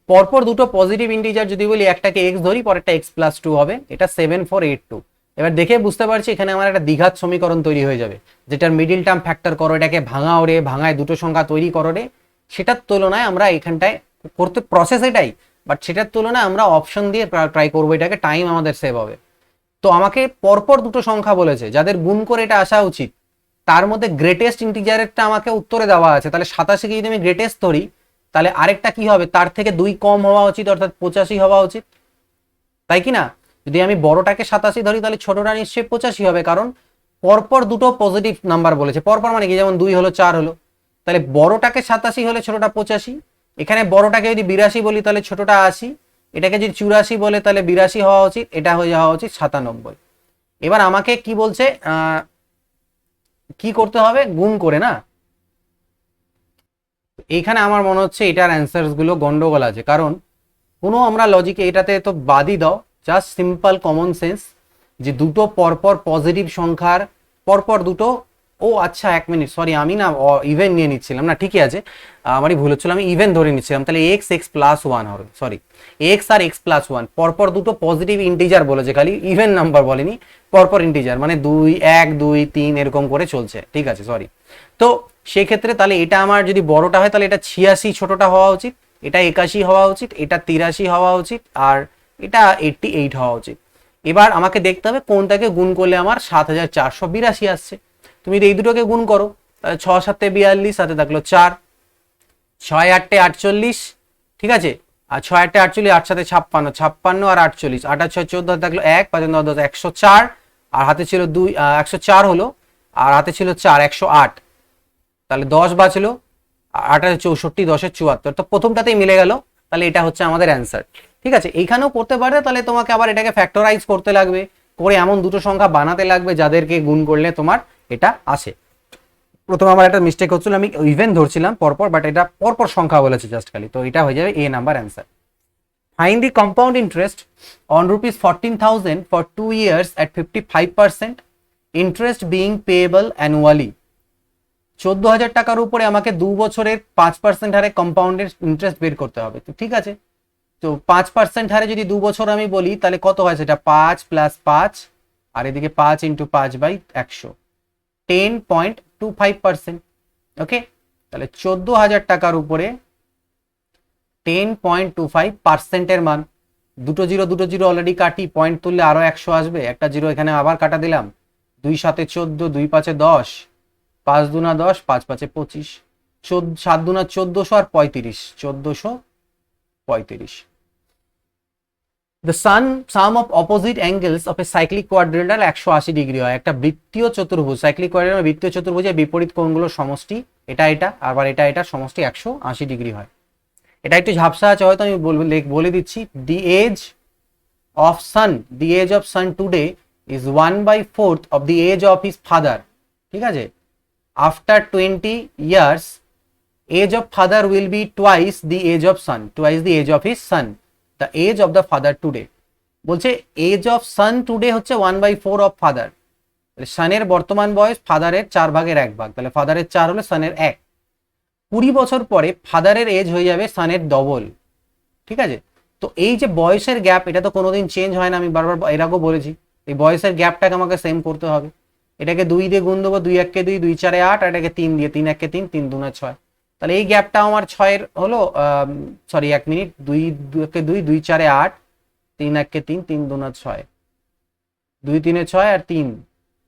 পরপর দুটো পজিটিভ ইন্টিজার যদি বলি, একটাকে x ধরি পরেরটা x + 2 হবে, এটা 7 4 8 2। এবার দেখে বুঝতে পারছি এখানে আমার একটা দ্বিঘাত সমীকরণ তৈরি হয়ে যাবে, যেটার মিডিল টার্ম ফ্যাক্টর করো, এটাকে ভাঙাও রে, ভাঙায় দুটো সংখ্যা তৈরি করো রে, সেটার তুলনায় আমরা এখানটায় করতে প্রসেস এটাই, বাট সেটার তুলনায় আমরা অপশন দিয়ে ট্রাই করবো, এটাকে টাইম আমাদের সেভ হবে। তো আমাকে পরপর দুটো সংখ্যা বলেছে যাদের গুণ করে এটা আসা উচিত, তার মধ্যে গ্রেটেস্ট ইন্টিজারেরটা আমাকে উত্তরে দেওয়া আছে, তাহলে 87কে যদি আমি গ্রেটেস্ট ধরি তাহলে আরেকটা কি হবে, তার থেকে 2 কম হওয়া উচিত, অর্থাৎ 85 হওয়া উচিত, তাই কি না? যদি আমি বড়টাকে 87 ধরি তাহলে ছোটটা নিশ্চয়ই 85 হবে, কারণ পরপর দুটো পজিটিভ নাম্বার বলেছে। পরপর মানে কি, যেমন 2 হলো 4 হলো, তাহলে বড়টাকে 87 হলে ছোটটা 85। এখানে বড়টাকে যদি 82 বলি তাহলে ছোটটা 80, এটাকে যদি 84 বলে তাহলে 82 হওয়া উচিত, এটা হয়ে যাওয়া উচিত 97। এবার আমাকে কি বলছে, কি করতে হবে, গুণ করে না। এইখানে আমার মনে হচ্ছে এটার অ্যান্সার্স গুলো গন্ডগোল আছে, কারণ কোনো আমরা লজিকে এটাতে তো বাদই দাও, জাস্ট সিম্পল কমন সেন্স, যে দুটো পরপর পজিটিভ সংখ্যার পরপর দুটো, ও আচ্ছা 1 মিনিট, সরি আমি না ইভেন নিয়ে নিচ্ছিলাম, না ঠিকই আছে, আমারই ভুল হচ্ছিল, আমি ইভেন ধরে নিচ্ছিলাম, তাহলে x + 1 হবে, সরি x আর x + 1 পরপর দুটো পজিটিভ ইন্টিজার বলেছে, খালি ইভেন নাম্বার বলেনি, পরপর ইন্টিজার মানে 2 1 2 3 এরকম করে চলছে, ঠিক আছে সরি। তো সেক্ষেত্রে তাহলে এটা আমার যদি বড়টা হয় তাহলে এটা 86 ছোটটা হওয়া উচিত, এটা 81 হওয়া উচিত, এটা 83 হওয়া উচিত, আর এটা 88 হওয়া উচিত। এবার আমাকে দেখতে হবে কোনটাকে গুণ করলে আমার 7482 আসছে। তুমি যদি এই দুটোকে গুণ করো তাহলে 6 7 42, সাথে থাকলো 4, 6 8 48, ঠিক আছে, আর 6 8 48, 8 7 56, 56 আর 48, 8 আর 6 14, থাকলো 1, 5 9 10 104, আর হাতে ছিল 2, 104 হলো, আর হাতে ছিল 4, 108, তাহলে 10 বাঁচলো, 8 আর 64, 10 এর 74, তো প্রথমটাতেই মিলে গেল, তাহলে এটা হচ্ছে আমাদের অ্যান্সার। ঠিক আছে, এইখানেও করতে পারবে, তাহলে তোমাকে আবার এটাকে ফ্যাক্টরাইজ করতে লাগবে, করে এমন দুটো সংখ্যা বানাতে লাগবে যাদেরকে গুণ করলে তোমার এটা আসে। প্রথমে আমার একটা মিস্টেক হচ্ছিল, আমি ইভেন ধরছিলাম পরপর, বাট এটা পরপর সংখ্যা বলেছে জাস্ট খালি, তো এটা হয়ে যাবে A number answer. Find the compound interest on ₹14,000 for 2 years at 55%, interest being payable annually. 14,000 টাকার উপরে আমাকে 2 বছরের 5% হারে কম্পাউন্ডের ইন্টারেস্ট বের করতে হবে। তো ঠিক আছে, তো 5% হারে যদি 2 বছর আমি বলি তাহলে কত হয় সেটা 5 + 5, আর এদিকে 5 × 5/100, 10.25%। ওকে, তাহলে 14,000 টাকার উপরে 10.25% এর মান, দুটো জিরো অলরেডি কাটি, পয়েন্ট তুললে আরো 100 আসবে, একটা জিরো এখানে আবার কাটা দিলাম, 2 7 14, 2 5 10, 5 2 10, 5 5 25, 7 2 1400 আর 35, 1435। The sum of opposite angles of a cyclic quadrilateral 180 degree হয়। একটা বৃত্তীয় চতুর্ভুজ, সাইক্লিক কোয়াড্রিলাটারাল বৃত্তীয় চতুর্ভুজের বিপরীত কোণগুলোর সমষ্টি, এটা আবার এটা সমষ্টি 180 ডিগ্রি হয়। এটা একটু ঝাপসা আছে হয়তো, আমি বলে দিচ্ছি। The age of sun today is 1/4 of the age of his father, ঠিক আছে। After 20 years age of father will be twice the age of son, twice the age of his son, the age of the father today। বলছে এজ অফ সান টুডে হচ্ছে 1/4 অফ ফাদার, সানের বর্তমান বয়স ফাদারের 4 ভাগের 1 ভাগ, তাহলে ফাদারের 4 হলে সানের 1। 20 বছর পরে ফাদারের এজ হয়ে যাবে সানের ডবল, ঠিক আছে। তো এই যে বয়সের গ্যাপ, এটা তো কোনোদিন চেঞ্জ হয় না, আমি বারবার এর আগেও বলেছি। এই বয়সের গ্যাপটাকে আমাকে সেম করতে হবে। এটাকে 2 দিয়ে গুণ দেবো, 2 1 2, 2 4 8, আর এটাকে 3 দিয়ে, 3 1 3, 3 2 6, তাহলে এই গ্যাপটা আমার 6 হলো, সরি 1 মিনিট, 2 2, 2 4 8, 3 1 3, 3 2 6, 2 3 6 আর 3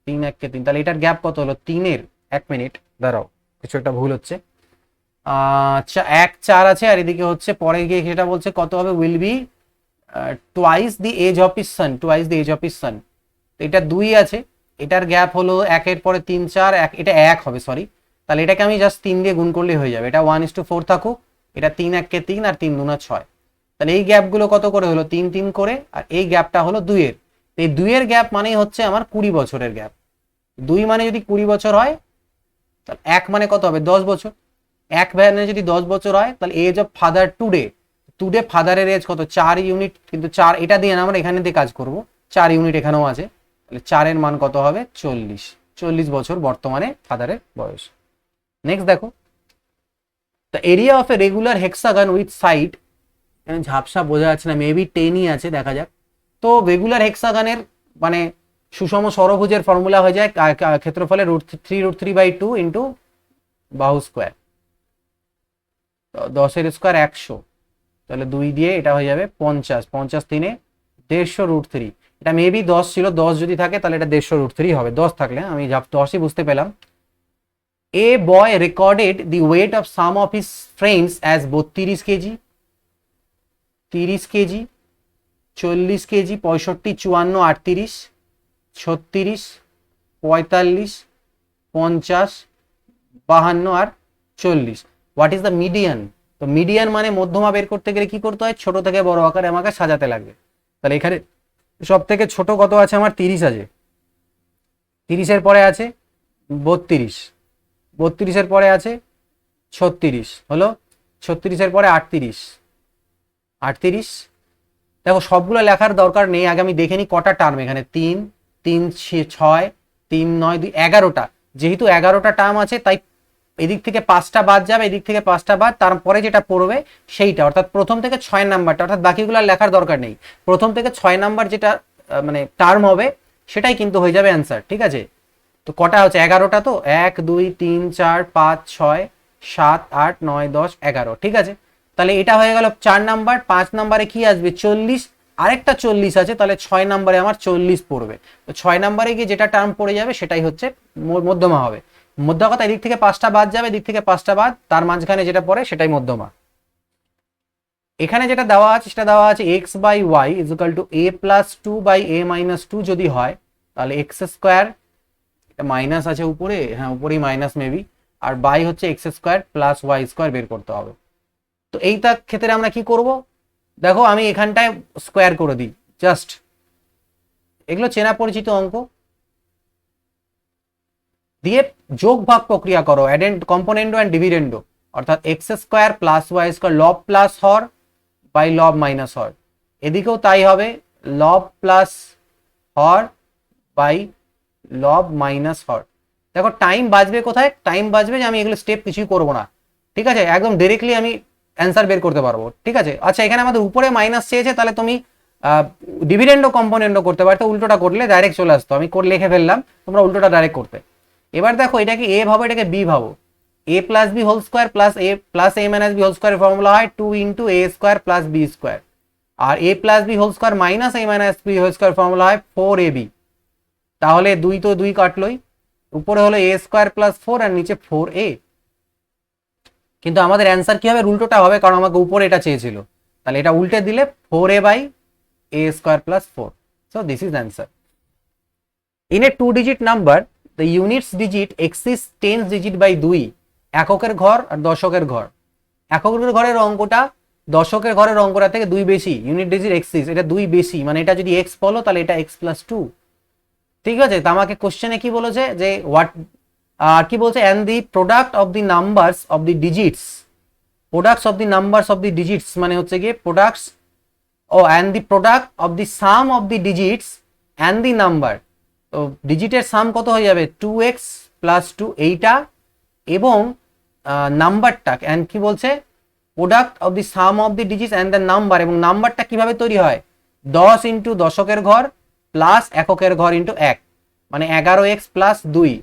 3 1 3, তাহলে এটার গ্যাপ কত হলো 3 এর, 1 মিনিট দাঁড়াও, কিছু একটা ভুল হচ্ছে, 1 4 আছে, আর এদিকে হচ্ছে পরে গিয়ে সেটা বলছে কত হবে, will be twice the age of his son, twice the age of his son. তো এটা 2 আছে, এটার গ্যাপ হলো 1 এর পরে 3 4, এটা 1 হবে, সরি, তাহলে এটাকে আমি জাস্ট 3 দিয়ে গুণ করলে হয়ে যাবে, এটা 1:4 থাকুক, এটা 3 1 3 আর 3 2 6, তাহলে এই গ্যাপগুলো কত করে হলো 3 3 করে, আর এই গ্যাপটা হলো 2 এর। এই 2 এর গ্যাপ মানেই হচ্ছে আমার 20 বছরের গ্যাপ। 2 মানে যদি 20 বছর হয়, তাহলে 1 মানে কত হবে 10 বছর, 1 মানে যদি 10 বছর হয়, তাহলে এজ অফ ফাদার টুডে ফাদারের এজ কত 4 ইউনিট, কিন্তু 4 এটা দিয়ে না, আমরা এখানে দিয়ে কাজ করব, 4 ইউনিট এখানেও আছে, তাহলে 4 এর মান কত হবে 40 বছর বর্তমানে ফাদারের বয়স। নেক্সট দেখো, the area of a regular hexagon with side, ঝাপসা বোঝা যাচ্ছে না, মেবি 10ই আছে, দেখা যাক। তো রেগুলার হেক্সাগনের মানে সুষম ষড়ভুজের ফর্মুলা হয়ে যায় ক্ষেত্রফলের √3/2 ইন্টু বাহু স্কোয়ার, 10 এর স্কোয়ার 100, তাহলে 2 দিয়ে এটা হয়ে যাবে 50, 50 3 150 √3, এটা মেবি 10 ছিল, 10 যদি থাকে তাহলে এটা 150 √3 হবে, 10 থাকলে আমি 10ই বুঝতে পেলাম। A boy recorded the weight of some of his friends as 32 KG, 30 KG, 40 KG, 65, 54, 38, 36, 45, 50, 52 আর 40। What is the median? তো মিডিয়ান মানে মধ্যমা বের করতে গেলে কি করতে হয়, ছোট থেকে বড় আকারে আমাকে সাজাতে লাগবে। তাহলে এখানে সব থেকে ছোট কত আছে আমার 30 আছে, 30 এর পরে আছে 32, 32 এর পরে আছে 36, হলো 36 এর পরে 38, 38, দেখো সবগুলো লেখার দরকার নেই, আগে আমি দেখে নিই কটা টার্ম এখানে, 3 3 6 3 9 2 11টা, যেহেতু 11টা টার্ম আছে তাই এদিক থেকে 5টা বাদ যাবে, এদিক থেকে 5টা বাদ, তারপরে যেটা পড়বে সেইটা, অর্থাৎ প্রথম থেকে 6 নাম্বারটা, অর্থাৎ বাকিগুলো লেখার দরকার নেই, প্রথম থেকে 6 নাম্বার যেটা মানে টার্ম হবে সেটাই কিন্তু হয়ে যাবে অ্যান্সার, ঠিক আছে। তো কটা হচ্ছে 11টা, তো 1 2 3 4 5 6 7 8 9 10 11, ঠিক আছে। তাহলে এটা হয়ে গেল 4 নাম্বার। 5 নাম্বারে কি আসবে 40, আরেকটা 40 আছে, তাহলে 6 নাম্বারে আমার 40 পড়বে। তো 6 নাম্বারে গিয়ে যেটা টার্ম পড়ে যাবে সেটাই হচ্ছে মধ্যমা হবে। মধ্যমা কথা এদিক থেকে 5টা বাদ যাবে, এদিক থেকে 5টা বাদ, তার মাঝখানে যেটা পড়ে সেটাই মধ্যমা। এখানে যেটা দেওয়া আছে সেটা দেওয়া আছে x by y is equal to a plus 2 by a minus 2 যদি হয়, তাহলে এক্স স্কোয়ার, এটা মাইনাস আছে উপরে, হ্যাঁ উপরেই মাইনাস মেবি, আর বাই হচ্ছে x square plus y square বের করতে হবে। তো এইটার ক্ষেত্রে আমরা কি করব, দেখো আমি এখানটায় স্কোয়ার করে দিই জাস্ট, এগুলো চেনা পরিচিত অঙ্ক দিয়ে যোগ ভাগ প্রক্রিয়া করো, অ্যাডেন্ড কম্পোনেন্ডো অ্যান্ড ডিভিডেন্ডো, অর্থাৎ x square plus y square লব প্লাস হর বাই লব মাইনাস হর, এদিকেও তাই হবে, লব প্লাস হর বাই লব মাইনাস হর। দেখো টাইম বাঁচবে কোথায়, টাইম বাঁচবে যে আমি এগুলো স্টেপ কিছুই করবো না, ঠিক আছে, একদম ডিরেক্টলি আমি অ্যান্সার বের করতে পারবো, ঠিক আছে। আচ্ছা এখানে আমাদের উপরে মাইনাস চেয়েছে, তাহলে তুমি ডিভিডেন্ডও কম্পোনেন্টও করতে পারতো, উল্টোটা করলে ডাইরেক্ট চলে আসতো, আমি করে লিখে ফেললাম, তোমরা উল্টোটা ডাইরেক্ট করতে। এবার দেখো এটাকে এ ভাবো, এটাকে বি ভাবো, A plus B whole square plus A minus B whole square formula হয় 2 into A square plus B square, আর A plus B whole square minus A minus B whole square formula হয় 4ab। তাহলে 2 তো 2 কাটলোই, উপরে হলো এ স্কোয়ার প্লাস 4 আর নিচে 4a। কিন্তু আমাদের অ্যান্সার কি হবে, উল্টোটা হবে, কারণ আমাকে উপরে এটা চেয়েছিল, তাহলে এটা উল্টে দিলে 4a by a square plus 4। So this is answer. In a 2-digit number the units digit exceeds 10 digit by 2, এককের ঘর আর দশকের ঘর। এককের ঘরের অঙ্কটা দশকের ঘরের অঙ্কটা থেকে 2 বেশি, ইউনিট ডিজিট এক্সিস এটা 2 বেশি, মানে এটা যদি এক্স বলো তাহলে এটা এক্স প্লাস 2, ঠিক আছে। তো আমাকে কোশ্চেনে কি বলেছে যে হোয়াট, আর কি বলছে, and the product of the numbers of the digits, products of the numbers of the digits মানে হচ্ছে গিয়ে প্রোডাক্টস ও and the product of the sum of the digits and the number. তো ডিজিটের সাম কত হয়ে যাবে 2x প্লাস 2 এইটা, এবং নাম্বারটা অ্যান্ড কি বলছে product of the sum of the digits and the number, এবং নাম্বারটা কিভাবে তৈরি হয় 10 ইন্টু দশকের ঘর প্লাস এককের ঘর ইন্টু 1, মানে 11x প্লাস 2,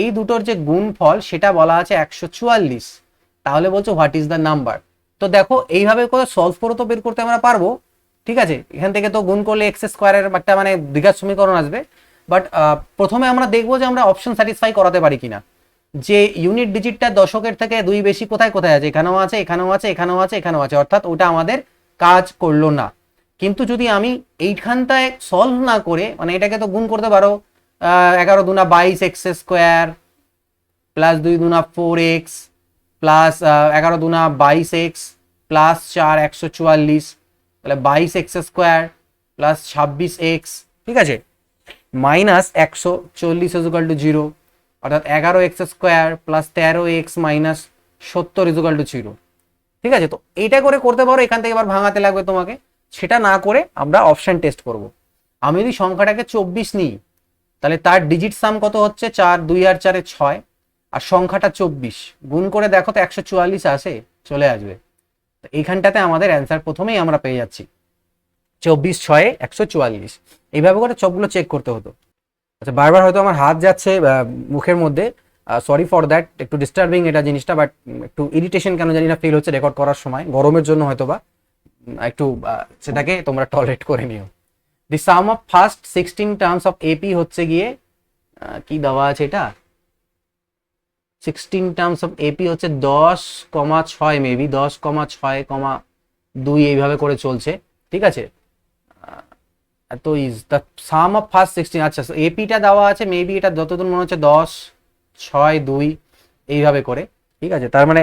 এই দুটোর যে গুণফল সেটা বলা আছে 144। তাহলে বলছো হোয়াট ইজ দ্য নাম্বার। তো দেখো এইভাবে করে সলভ করে তো বের করতে আমরা পারবো, ঠিক আছে। এখান থেকে তো গুণ করলে এক্স স্কোয়ারের একটা মানে দ্বিঘাত সমীকরণ আসবে, বাট প্রথমে আমরা দেখবো যে আমরা অপশন স্যাটিসফাই করাতে পারি কিনা, যে ইউনিট ডিজিটটা দশকের থেকে 2 বেশি কোথায় কোথায় আছে, এখানেও আছে, এখানেও আছে, এখানেও আছে, এখানেও আছে, অর্থাৎ ওটা আমাদের কাজ করলো না। কিন্তু যদি আমি এইখানটায় সলভ না করে, মানে এটাকে তো গুণ করতে পারো, 11 দুনা 22 x square plus 2 দুনা 4x plus 11 দুনা 22x plus 4 144, তাহলে 22x স্কোয়ার প্লাস 26x, ঠিক আছে, মাইনাস 140 ইজ ইকুয়াল টু 0, অর্থাৎ 11x square plus 13x minus 70 is equal two 0, ঠিক আছে। তো এইটা করে করতে পারো, এখান থেকে এবার ভাঙাতে লাগবে তোমাকে, সেটা না করে আমরা অপশন টেস্ট করব। আমি যদি সংখ্যাটাকে 24 নিই, তাহলে তার ডিজিট সাম কত হচ্ছে 4, 2 আর 4 6, আর সংখ্যাটা 24, গুণ করে দেখো তো 144 আসে, চলে আসবে। তো এইখানটাতে আমাদের অ্যান্সার প্রথমেই আমরা পেয়ে যাচ্ছি 24 6 144। এইভাবে করে সবগুলো চেক করতে হতো। আচ্ছা বারবার হয়তো আমার হাত যাচ্ছে মুখের মধ্যে, সরি ফর দ্যাট, একটু ডিস্টার্বিং এটা জিনিসটা, বাট একটু ইরিটেশন কেন জানি না ফিল হচ্ছে রেকর্ড করার সময়, গরমের জন্য হয়তো বা, একটু সেটাকে তোমরা টলারেট করে নিও। The sum of first 16 terms of AP হচ্ছে গিয়ে কি দেওয়া আছে, এটা 16 টার্মস অফ এপি হচ্ছে 10,6 মেবি 10,6,2 এইভাবে করে চলছে, ঠিক আছে। তো is the some of first 16, আচ্ছা এপিটা দেওয়া আছে মেবি, এটা যতদূর মনে হচ্ছে 10 6 2 এইভাবে করে, ঠিক আছে। তার মানে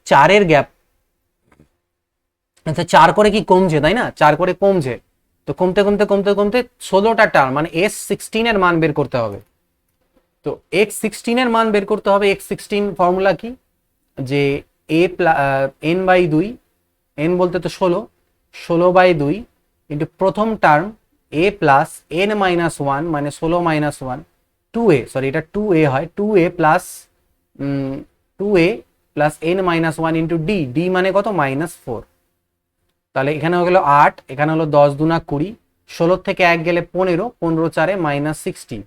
4-এর গ্যাপ, আচ্ছা 4 করে কি কমছে, তাই না, 4 করে কমছে, তো কমতে কমতে কমতে কমতে 16টা টার্ম, মানে S16 এর মান বের করতে হবে। তো x16 এর মান বের করতে হবে। x16 ফর্মুলা কি, যে n বাই 2, n বলতে তো 16 বাই 2 ইন্টু প্রথম term a plus n minus 1 মানে 16 মাইনাস 1 2a, সরি এটা 2a হয়, 2a plus 2a plus n minus 1 into d মানে কত -4। তাহলে এখানে হয়ে গেল 8, এখানে হলো 10 দুনা 20, 16 থেকে 1 গেলে 15, 15 4 -60,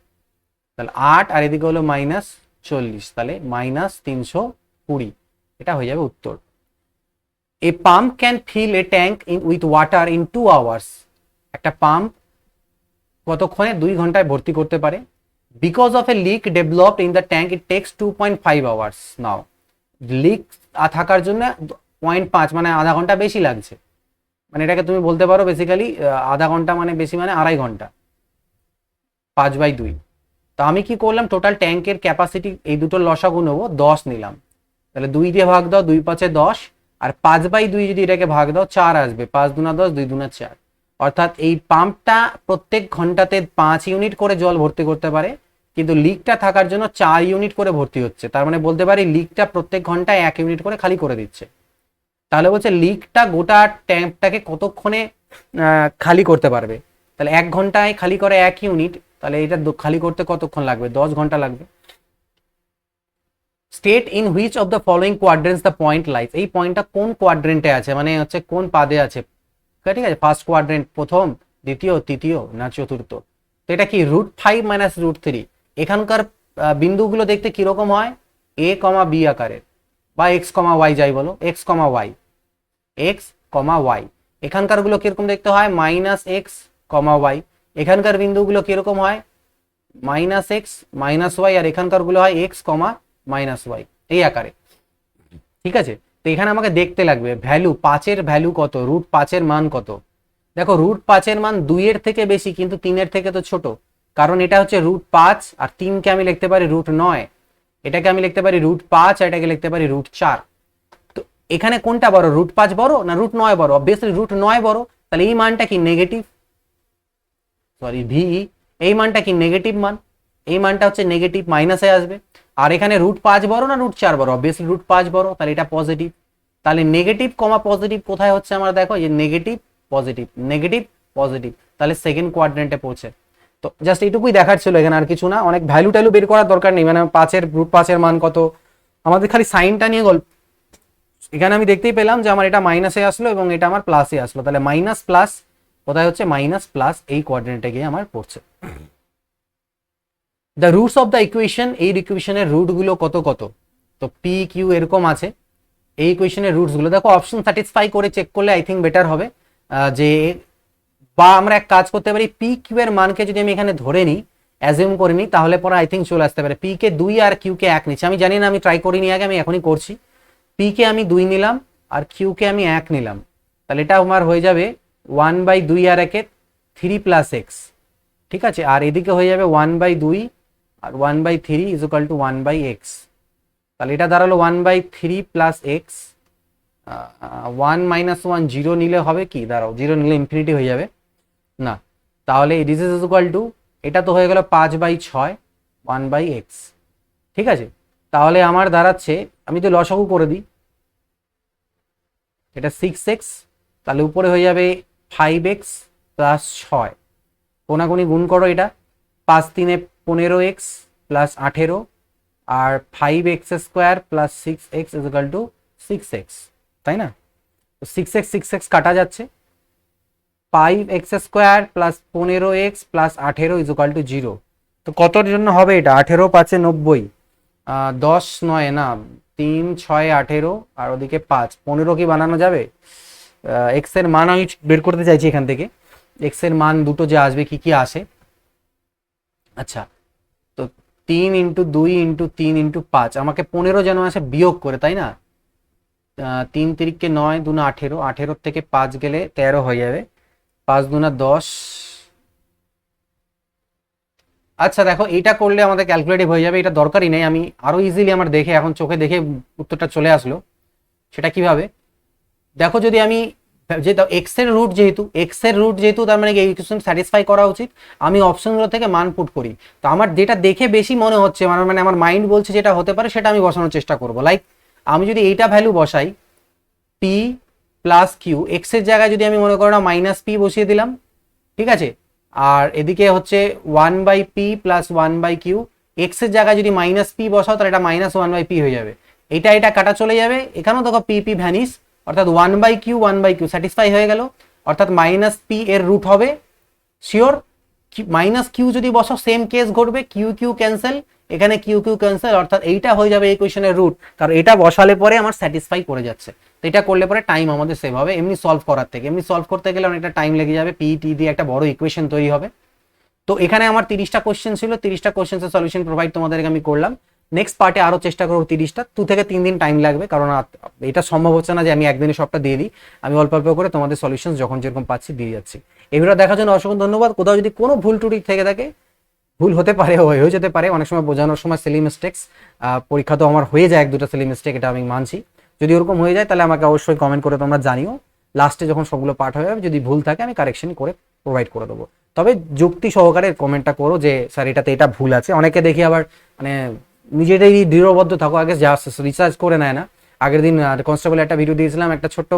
তাহলে 8 আর এদিকে হলো -40, তাহলে -320, এটা হয়ে যাবে উত্তর। A pump can fill a tank with water in 2 hours, একটা পাম্প কতক্ষণে 2 ঘন্টায় ভর্তি করতে পারে। Because of a leak developed in the tank it takes 2.5 hours. Now leak থাকার জন্য 0.5 মানে আধা ঘন্টা বেশি লাগছে, মানে এটাকে তুমি বলতে পারো বেসিক্যালি আধা ঘন্টা মানে বেশি মানে 2.5 ঘন্টা, 5/2। তো আমি কি করলাম, টোটাল ট্যাঙ্কের ক্যাপাসিটি এই দুটোর লসাগু নেবো, 10 নিলাম, তাহলে 2 দিয়ে ভাগ দাও, 2 5 10, আর 5/2 যদি এটাকে ভাগ দাও 4 আসবে, 5 দুনা 10, 2 দুনা 4। অর্থাৎ এই পাম্পটা প্রত্যেক ঘন্টাতে 5 ইউনিট করে জল ভর্তি করতে পারে, কিন্তু লিকটা থাকার জন্য 4 ইউনিট করে ভর্তি হচ্ছে, তার মানে বলতে পারি লিকটা প্রত্যেক ঘন্টায় 1 ইউনিট করে খালি করে দিচ্ছে। তাহলে বলছে লিকটা গোটা ট্যাঙ্কটাকে কতক্ষণে খালি করতে পারবে, তাহলে 1 ঘন্টায় খালি করে 1 ইউনিট, তাহলে এটা খালি করতে কতক্ষণ লাগবে, 10 ঘন্টা লাগবে। State in which of the following quadrants the point lies, এই পয়েন্টটা কোন কোয়াড্রেন্টে আছে, মানে হচ্ছে কোন পাদে আছে, ঠিক আছে, ফার্স্ট কোয়াড্রেন্ট, প্রথম, দ্বিতীয়, তৃতীয় না চতুর্থ। তো এটা কি √5 - √3। এখানকার বিন্দুগুলো দেখতে কিরকম হয়, a, b আকারের, বা x, y যাই বলো, x, y, এখানকার গুলো কিরকম দেখতে হয়, -x, y, এখানকার বিন্দুগুলো কিরকম হয়, -x, -y, আর এখানকার গুলো হয় x, -y, এই আকারে, ঠিক আছে। তো এখানে আমাকে দেখতে লাগবে ভ্যালু 5-এর ভ্যালু কত, √5 এর মান কত। দেখো √5 এর মান 2 এর থেকে বেশি, কিন্তু 3 এর থেকে তো ছোট, কারণ এটা হচ্ছে √5, আর 3 কে আমি লিখতে পারি √9, এটাকে আমি লিখতে পারি √5, আর এটাকে লিখতে পারি √4। তো এখানে কোনটা বড়, √5 বড় না √9 বড়? অবভিয়াসলি √9 বড়, তাহলে এই মানটা কি নেগেটিভ, সরি ভিই, এই মানটা কি নেগেটিভ মান, এই মানটা হচ্ছে নেগেটিভ, মাইনাসে আসবে। আর এখানে √5 বড় না √4 বড়? অবভিয়াসলি √5 বড়, তাহলে এটা পজিটিভ। তাহলে নেগেটিভ পজিটিভ কোথায় হচ্ছে আমার, দেখো এই নেগেটিভ পজিটিভ, তাহলে সেকেন্ড কোয়াড্রেন্টে পড়ছে। তো জাস্ট এইটুকুই দেখার ছিল, এখানে আর কিছু না, অনেক ভ্যালু ট্যালু বের করার দরকার নেই, মানে √5 এর মান কত, আমাদের খালি সাইনটা নিয়ে গল্প। এখানে আমি দেখতেই পেলাম যে আমার এটা মাইনাসে আসলো এবং এটা আমার প্লাসে আসলো, তাহলে মাইনাস প্লাস কোথায় হচ্ছে, মাইনাস প্লাস এই কোয়াড্রেন্টে গিয়ে আমার পড়ছে। The roots of the equation, এই ইকুয়েশনের রুট গুলো কত কত, তো পি কিউ এরকম আছে, এই ইকুয়েশনের রুটস গুলো দেখো অপশন স্যাটিসফাই করে চেক করলে আই থিঙ্ক বেটার হবে। যে বা আমরা এক কাজ করতে পারি, পি কিউ এর মানকে যদি আমি এখানে ধরে নিই, অ্যাজিউম করে নিই, তাহলে পরে আই থিঙ্ক চলে আসতে পারে। পি কে 2 আর কিউ কে 1 নিচ্ছি, আমি জানি না, আমি ট্রাই করিনি আগে, আমি এখনই করছি। পি কে আমি 2 নিলাম আর কিউ কে আমি 1 নিলাম, তাহলে এটা আমার হয়ে যাবে 1/2 আর 1 3 + x, ঠিক আছে, আর এদিকে হয়ে যাবে 1/2 আর 1/3 = 1/x, তাহলে এটা দাঁড়ালো 1/3 + x, 1 - 1 0 নিলে হবে কি, দাঁড়াও 0 নিলে ইনফিনিটি হয়ে যাবে না, তাহলে দিস ইজ ইকুয়াল টু, এটা তো হয়ে গেল 5/6 1/x, ঠিক আছে। তাহলে আমার দাঁড়াচ্ছে, আমি তো লসাগু করে দিই, এটা 6x, তাহলে উপরে হয়ে যাবে 5x + 6, কোনাকুনি গুণ করো, এটা 5 × 3 = 15x + 18, আর 5x² + 6x = 6x, তাই না? তো 6x কাটা যাচ্ছে, 5x² + 15x + 18 = 0। তো কতর জন্য হবে এটা, 18 × 5 = 90, 10 9 না 3 6 18, আর ওদিকে 5 15 কি বানানো যাবে? এক্স এর মান আমি বের করতে চাইছি এখান থেকে, এক্স এর মান দুটো যে আসবে কি কি আসে। আচ্ছা, তো 3 × 2 × 3 × 5, আমাকে 15 যেন আসে বিয়োগ করে, তাই না? 3 × 3 = 9, 2 × 18, 18 থেকে 5 গেলে 13 হয়ে যাবে, 5 × 2 = 10। আচ্ছা দেখো, এটা করলে আমাদের ক্যালকুলেটিভ হয়ে যাবে, এটা দরকারই নেই, আমি আরো ইজিলি আমার দেখে এখন চোখে দেখে উত্তরটা চলে আসলো। সেটা কিভাবে, দেখো যদি আমি এক্স এর রুট যেহেতু তার মানে এই ইকুয়েশন স্যাটিসফাই করা উচিত, আমি অপশনগুলো থেকে মান পুট করি, তো আমার যেটা দেখে বেশি মনে হচ্ছে, মানে আমার মাইন্ড বলছে যেটা হতে পারে সেটা আমি বসানোর চেষ্টা করব। লাইক আমি যদি এইটা ভ্যালু বসাই, পি প্লাস কিউ, এক্স এর জায়গায় যদি আমি মনে করো না -p বসিয়ে দিলাম, ঠিক আছে, আর এদিকে হচ্ছে 1/p + 1/q, এক্স এর জায়গায় যদি -p বসাও তাহলে এটা -1/p হয়ে যাবে, এটা কাটা চলে যাবে, এখানেও দেখো p ভ্যানিশ, অর্থাৎ 1/q স্যাটিসফাই হয়ে গেল, অর্থাৎ -p এর রুট হবে শিওর, মাইনাস কিউ যদি বসাও সেম কেস ঘটবে, কিউ কিউ ক্যান্সেল, এখানে কিউ কিউ ক্যান্সেল, অর্থাৎ এইটা হয়ে যাবে এই কোয়েশনের রুট, কারণ এটা বসালে পরে আমার স্যাটিসফাই করে যাচ্ছে। তো এটা করলে পরে টাইম আমাদের সেভ হবে এমনি সলভ করার থেকে। এমনি সলভ করতে গেলে অনেকটা টাইম লেগে যাবে, পিইটি দিয়ে একটা বড় ইকুয়েশন তৈরি হবে। তো এখানে আমার 30টা কোয়েশ্চেন ছিল, 30টা কোয়েশ্চেন্সের সলিউশন প্রোভাইড তোমাদেরকে আমি করলাম। নেক্সট পার্টে আরো চেষ্টা করবো 30টা, 2 থেকে 3 দিন টাইম লাগবে, কারণ এটা সম্ভব হচ্ছে না যে আমি একদিনে সবটা দিয়ে দিই। আমি অল্প অল্প করে তোমাদের সলিউশন যখন যেরকম পাচ্ছি দিয়ে যাচ্ছি। এই ভিডিও দেখার জন্য অসংখ্য ধন্যবাদ। কোথাও যদি কোনো ভুল ত্রুটি থেকে থাকে, ভুল হতে পারে, হয়ে যেতে পারে, অনেক সময় বোঝানোর সময় সিলি মিস্টেক্স, পরীক্ষা তো আমার হয়ে যায় 1-2টা সিলি মিস্টেক, এটা আমি মানছি। যদি ওরকম হয়ে যায় তাহলে আমাকে অবশ্যই কমেন্ট করে তোমরা জানিও। লাস্টে যখন সবগুলো পাঠ হয়ে যাবে, যদি ভুল থাকে আমি কারেকশন করে প্রোভাইড করে দেবো। তবে যুক্তি সহকারে কমেন্টটা করো যে স্যার এটাতে এটা ভুল আছে। অনেকে দেখি আবার মানে নিজেরাই দৃঢ়বদ্ধ থাকো, আগে যা রিসার্চ করে নেয় না। আগের দিন কনস্টেবল একটা ভিডিও দিয়েছিলাম, একটা ছোট্ট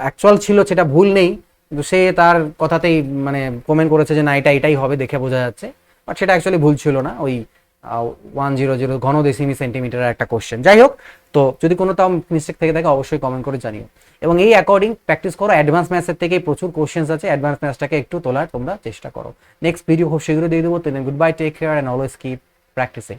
অ্যাকচুয়াল ছিল, সেটা ভুল নেই, কিন্তু সে তার কথাতেই মানে কমেন্ট করেছে যে না এটা এটাই হবে, দেখে বোঝা যাচ্ছে, বাট সেটা অ্যাকচুয়ালি ভুল ছিল না। ওই 100 ঘন দশমিক সেন্টিমিটারের একটা কোশ্চেন। যাই হোক, তো যদি কোনো তাও মিস্টেক থেকে থাকে অবশ্যই কমেন্ট করে জানিও। এবং এই অ্যাকর্ডিং প্র্যাকটিস করো, অ্যাডভান্স ম্যাথসের থেকেই প্রচুর কোশ্চেন্স আছে, অ্যাডভান্স ম্যাথসটাকে একটু তোলার তোমরা চেষ্টা করো। নেক্সট ভিডিও খুব শীঘ্রই দিয়ে দেবো। Good bye, take care and always keep practising.